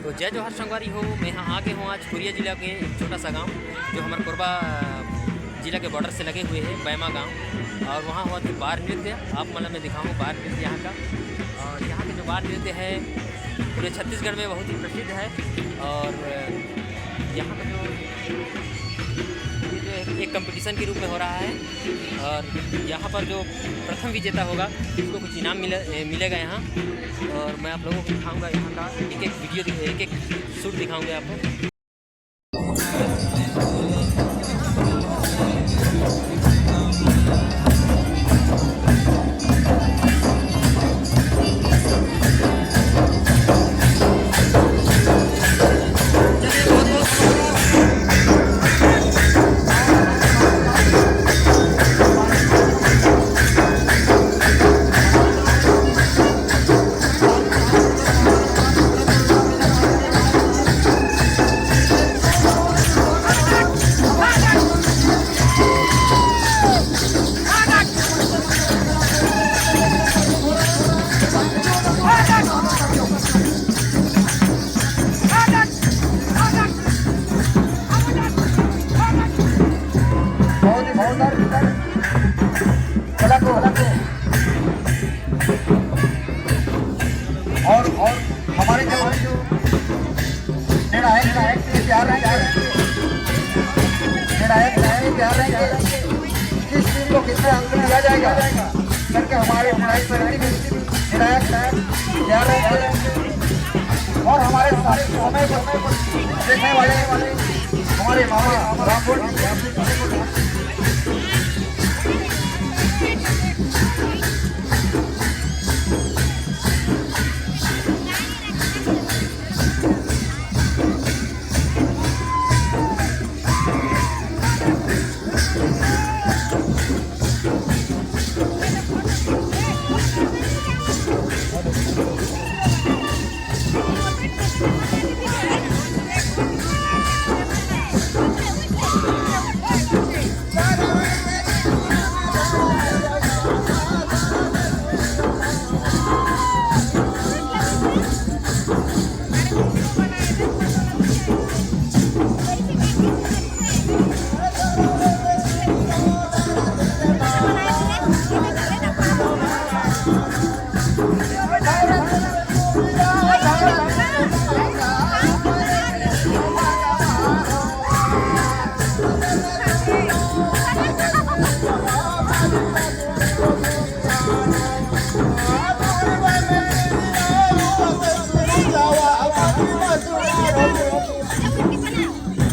तो जय जोहार संगवारी हो। मैं यहाँ आगे हूँ आज कोरिया जिला के एक छोटा सा गांव जो हमारे कोरबा जिला के बॉर्डर से लगे हुए है, बैमा गांव। और वहाँ हुआ थे बार नृत्य। आप मतलब मैं दिखाऊँ बार नृत्य यहाँ का। और यहाँ के जो बार नृत्य है पूरे छत्तीसगढ़ में बहुत ही प्रसिद्ध है। और यहाँ पर जो एक कंपटीशन के रूप में हो रहा है। और यहाँ पर जो प्रथम विजेता होगा उसको कुछ इनाम मिलेगा यहाँ। और मैं आप लोगों को दिखाऊंगा यहाँ का एक एक वीडियो, एक एक शूट दिखाऊंगा आपको। और हमारे जवान जो निर्णायक प्यार रहेंगे किस टीम को कितना अंक दिया जाएगा करके हमारे निर्णायक प्यार रहेंगे। और हमारे समय पर देखने वाले हमारे मामा रामपुर Jawa,